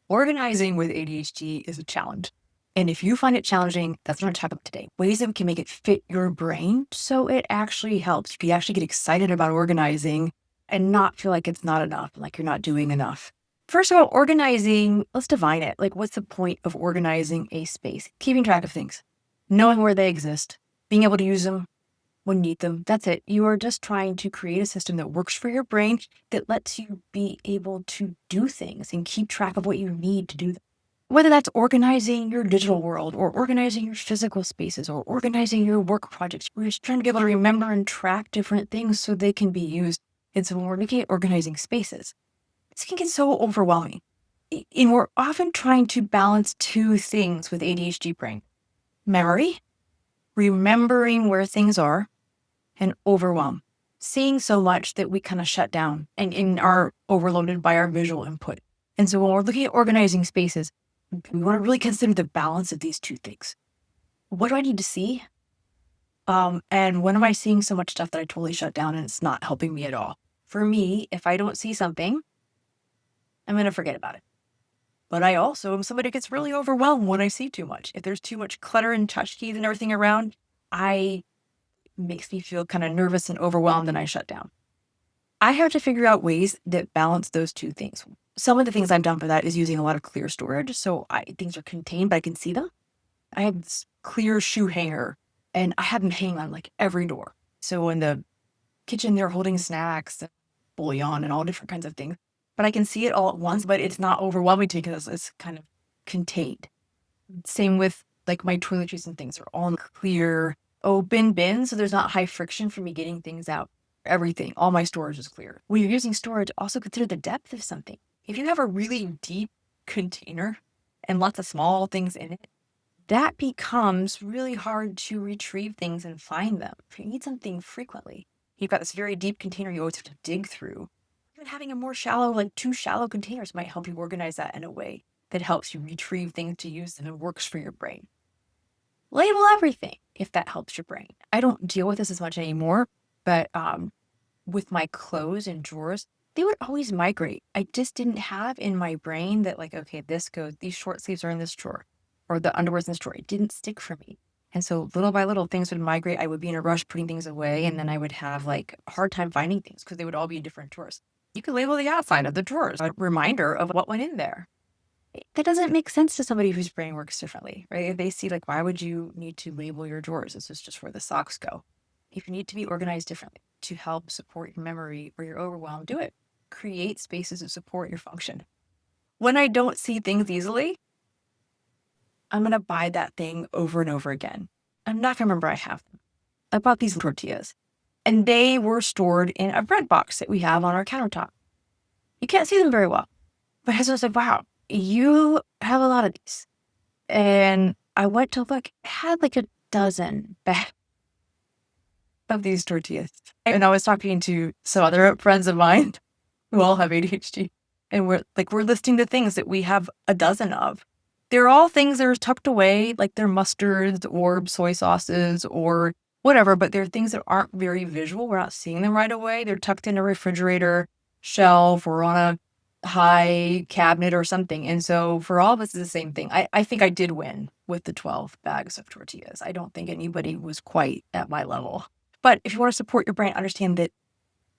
Organizing with ADHD is a challenge. And if you find it challenging, that's what I'm going to talk about today. Ways that we can make it fit your brain so it actually helps. You can actually get excited about organizing and not feel like it's not enough, like you're not doing enough. First of all, organizing, let's define it. Like, what's the point of organizing a space? Keeping track of things, knowing where they exist, being able to use them when you need them. That's it. You are just trying to create a system that works for your brain that lets you be able to do things and keep track of what you need to do them. Whether that's organizing your digital world or organizing your physical spaces or organizing your work projects, we're just trying to be able to remember and track different things so they can be used. And so when we're looking at organizing spaces, this can get so overwhelming. And we're often trying to balance two things with ADHD brain: memory, remembering where things are, and overwhelm, seeing so much that we kind of shut down and are overloaded by our visual input. And so when we're looking at organizing spaces, we want to really consider the balance of these two things. What do I need to see? And when am I seeing so much stuff that I totally shut down and it's not helping me at all? For me, if I don't see something, I'm going to forget about it. But I also am somebody who gets really overwhelmed when I see too much. If there's too much clutter and tchotchkes and everything around, makes me feel kind of nervous and overwhelmed and I shut down. I have to figure out ways that balance those two things. Some of the things I've done for that is using a lot of clear storage. So things are contained, but I can see them. I have this clear shoe hanger and I have them hang on like every door. So in the kitchen, they're holding snacks and bouillon and all different kinds of things, but I can see it all at once, but it's not overwhelming to me because it's kind of contained. Same with like my toiletries and things are all in clear open bins, so there's not high friction for me getting things out. Everything, all my storage is clear. When you're using storage, also consider the depth of something. If you have a really deep container and lots of small things in it, that becomes really hard to retrieve things and find them. If you need something frequently, you've got this very deep container you always have to dig through. Even having a more shallow, like 2 shallow containers might help you organize that in a way that helps you retrieve things to use them and works for your brain. Label everything if that helps your brain. I don't deal with this as much anymore, but with my clothes and drawers, they would always migrate. I just didn't have in my brain that like, okay, these short sleeves are in this drawer or the underwear's in this drawer. It didn't stick for me. And so little by little things would migrate. I would be in a rush putting things away and then I would have like a hard time finding things because they would all be in different drawers. You could label the outside of the drawers, a reminder of what went in there. That doesn't make sense to somebody whose brain works differently, right? If they see like, why would you need to label your drawers? This is just where the socks go. If you need to be organized differently to help support your memory or your overwhelm, do it. Create spaces that support your function. When I don't see things easily, I'm going to buy that thing over and over again. I'm not going to remember I have them. I bought these tortillas and they were stored in a bread box that we have on our countertop. You can't see them very well. My husband said, wow, you have a lot of these. And I went to look, it had like a dozen bags of these tortillas. And I was talking to some other friends of mine who all have ADHD. And we're listing the things that we have a dozen of. They're all things that are tucked away, like they're mustards or soy sauces or whatever, but they're things that aren't very visual. We're not seeing them right away. They're tucked in a refrigerator shelf or on a high cabinet or something. And so for all of us, it's the same thing. I think I did win with the 12 bags of tortillas. I don't think anybody was quite at my level. But if you want to support your brain, understand that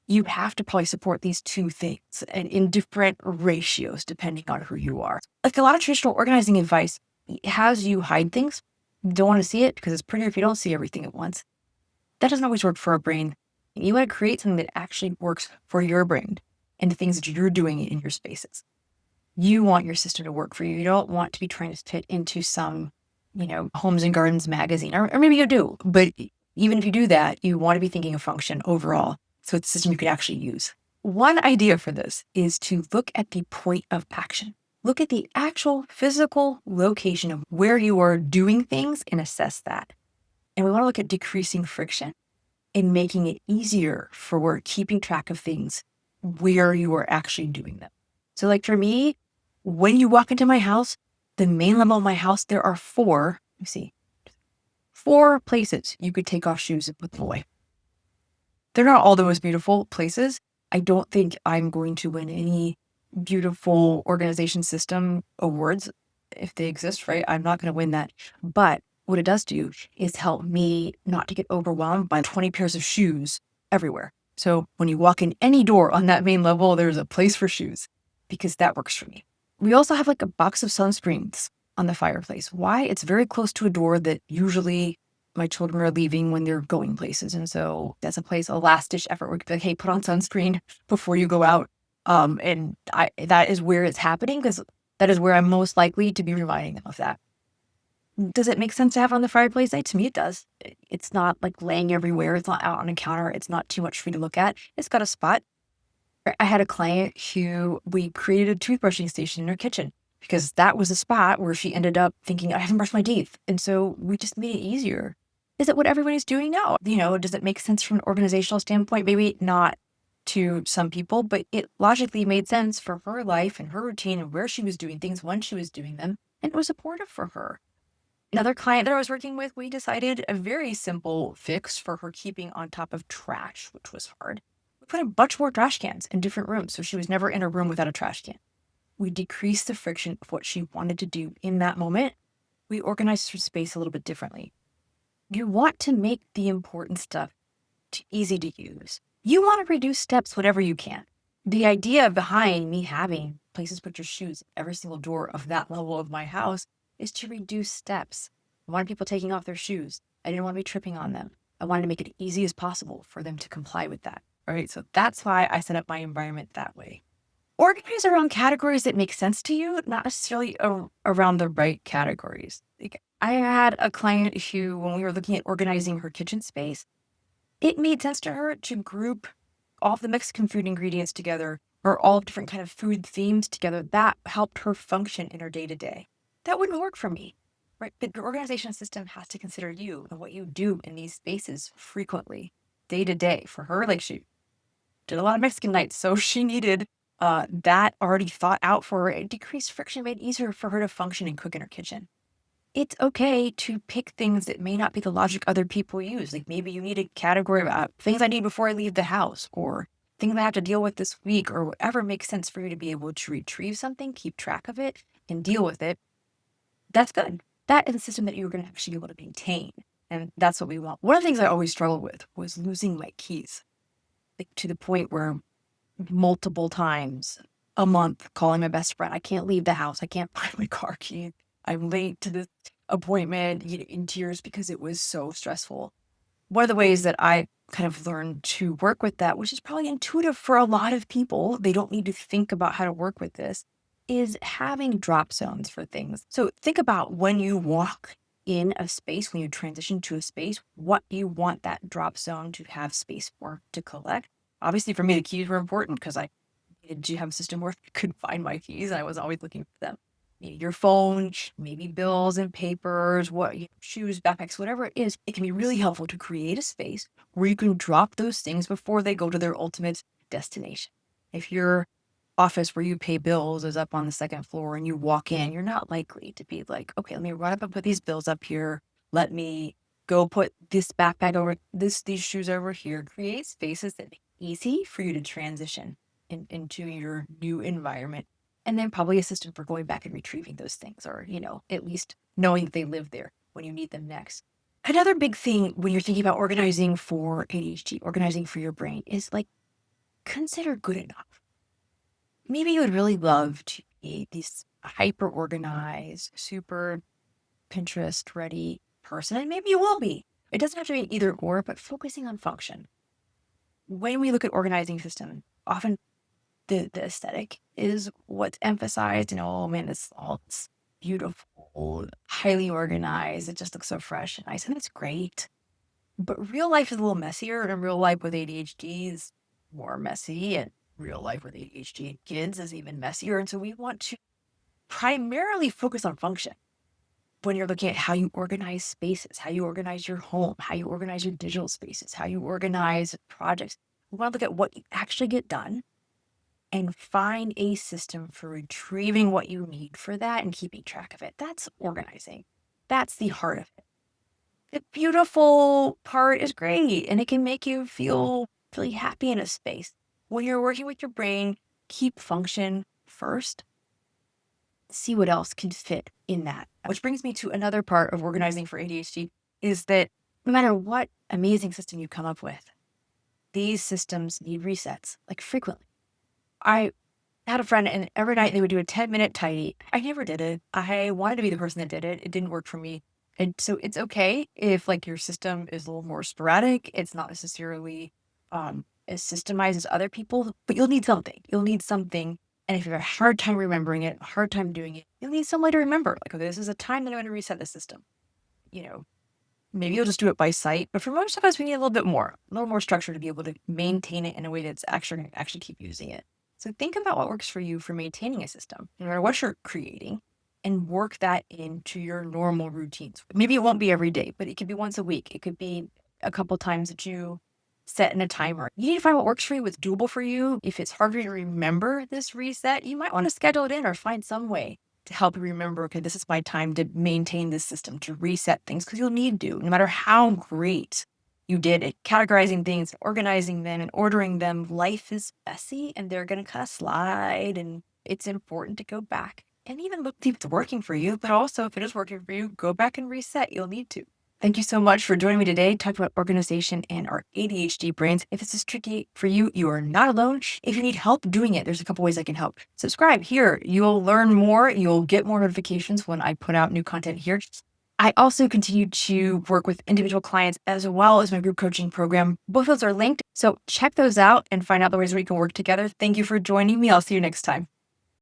you have to probably support these two things and in different ratios depending on who you are. Like a lot of traditional organizing advice has you hide things. You don't want to see it because it's prettier if you don't see everything at once. That doesn't always work for a brain. You want to create something that actually works for your brain and the things that you're doing in your spaces. You want your system to work for you. You don't want to be trying to fit into some, Homes and Gardens magazine, or maybe you do. But even if you do that, you want to be thinking of function overall. So it's a system you could actually use. One idea for this is to look at the point of action. Look at the actual physical location of where you are doing things and assess that. And we want to look at decreasing friction and making it easier for keeping track of things where you are actually doing them. So like for me, when you walk into my house, the main level of my house, there are 4 places you could take off shoes and put them away. They're not all the most beautiful places. I don't think I'm going to win any beautiful organization system awards if they exist, right? I'm not going to win that. But what it does do is help me not to get overwhelmed by 20 pairs of shoes everywhere. So when you walk in any door on that main level, there's a place for shoes because that works for me. We also have like a box of sunscreens on the fireplace. Why? It's very close to a door that usually my children are leaving when they're going places. And so that's a place, a last ditch effort where we could be like, hey, put on sunscreen before you go out. And that is where it's happening because that is where I'm most likely to be reminding them of that. Does it make sense to have on the fireplace? To me, it does. It's not like laying everywhere. It's not out on a counter. It's not too much for you to look at. It's got a spot. I had a client who we created a toothbrushing station in her kitchen because that was a spot where she ended up thinking, I haven't brushed my teeth. And so we just made it easier. Is it what everybody's doing now? Does it make sense from an organizational standpoint? Maybe not to some people, but it logically made sense for her life and her routine and where she was doing things when she was doing them. And it was supportive for her. Another client that I was working with, we decided a very simple fix for her keeping on top of trash, which was hard. We put a bunch more trash cans in different rooms, so she was never in a room without a trash can. We decreased the friction of what she wanted to do in that moment. We organized her space a little bit differently. You want to make the important stuff easy to use. You want to reduce steps whatever you can. The idea behind me having places to put your shoes at every single door of that level of my house is to reduce steps. I wanted people taking off their shoes. I didn't want to be tripping on them. I wanted to make it easy as possible for them to comply with that. All right, so that's why I set up my environment that way. Organize around categories that make sense to you, not necessarily around the right categories. Like I had a client who, when we were looking at organizing her kitchen space, it made sense to her to group all of the Mexican food ingredients together or all different kind of food themes together. That helped her function in her day-to-day. That wouldn't work for me, right? But your organization system has to consider you and what you do in these spaces frequently, day to day. For her, like she did a lot of Mexican nights, so she needed that already thought out for her. It decreased friction, made it easier for her to function and cook in her kitchen. It's okay to pick things that may not be the logic other people use. Like maybe you need a category about things I need before I leave the house or things I have to deal with this week or whatever makes sense for you to be able to retrieve something, keep track of it, and deal with it. That's good. That is a system that you're going to actually be able to maintain. And that's what we want. One of the things I always struggled with was losing my keys, like to the point where multiple times a month calling my best friend, I can't leave the house. I can't find my car key. I'm late to this appointment, in tears because it was so stressful. One of the ways that I kind of learned to work with that, which is probably intuitive for a lot of people, they don't need to think about how to work with this, is having drop zones for things. So think about when you walk in a space, when you transition to a space, what you want that drop zone to have space for to collect. Obviously, for me, the keys were important because I needed to have a system where I could find my keys. And I was always looking for them. Your phone, maybe bills and papers, shoes, backpacks, whatever it is, it can be really helpful to create a space where you can drop those things before they go to their ultimate destination. If your office where you pay bills is up on the second floor and you walk in, you're not likely to be like, okay, let me run up and put these bills up here. Let me go put this backpack over these shoes over here. Create spaces that make it easy for you to transition into your new environment. And then probably a system for going back and retrieving those things, or, at least knowing that they live there when you need them next. Another big thing when you're thinking about organizing for ADHD, organizing for your brain, is like, consider good enough. Maybe you would really love to be this hyper organized, super Pinterest ready person, and maybe you will be. It doesn't have to be either or, but focusing on function. When we look at organizing system, often the aesthetic is what's emphasized. Oh man, it's beautiful, highly organized. It just looks so fresh and nice, and it's great. But real life is a little messier, and real life with ADHD is more messy, and real life with ADHD kids is even messier. And so we want to primarily focus on function when you're looking at how you organize spaces, how you organize your home, how you organize your digital spaces, how you organize projects. We want to look at what you actually get done and find a system for retrieving what you need for that and keeping track of it. That's organizing. That's the heart of it. The beautiful part is great, and it can make you feel really happy in a space. When you're working with your brain, keep function first, see what else can fit in that. Which brings me to another part of organizing for ADHD is that no matter what amazing system you come up with, these systems need resets, like frequently. I had a friend and every night they would do a 10-minute tidy. I never did it. I wanted to be the person that did it. It didn't work for me. And so it's okay if like your system is a little more sporadic. It's not necessarily as systemized as other people, but you'll need something. You'll need something. And if you have a hard time remembering it, a hard time doing it, you'll need some way to remember. Like, okay, this is a time that I'm going to reset the system. You know, maybe you'll just do it by sight. But for most of us, we need a little more structure to be able to maintain it in a way that's actually going to actually keep using it. So think about what works for you for maintaining a system, no matter what you're creating, and work that into your normal routines. Maybe it won't be every day, but it could be once a week. It could be a couple times that you set in a timer. You need to find what works for you, what's doable for you. If it's hard for you to remember this reset, you might want to schedule it in or find some way to help you remember, okay, this is my time to maintain this system, to reset things, because you'll need to, no matter how great you did at categorizing things, organizing them, and ordering them. Life is messy and they're going to kind of slide. And it's important to go back and even look if it's working for you. But also, if it is working for you, go back and reset. You'll need to. Thank you so much for joining me today, talking about organization and our ADHD brains. If this is tricky for you, you are not alone. If you need help doing it, there's a couple ways I can help. Subscribe here. You'll learn more. You'll get more notifications when I put out new content here. I also continue to work with individual clients as well as my group coaching program. Both of those are linked. So check those out and find out the ways we can work together. Thank you for joining me. I'll see you next time.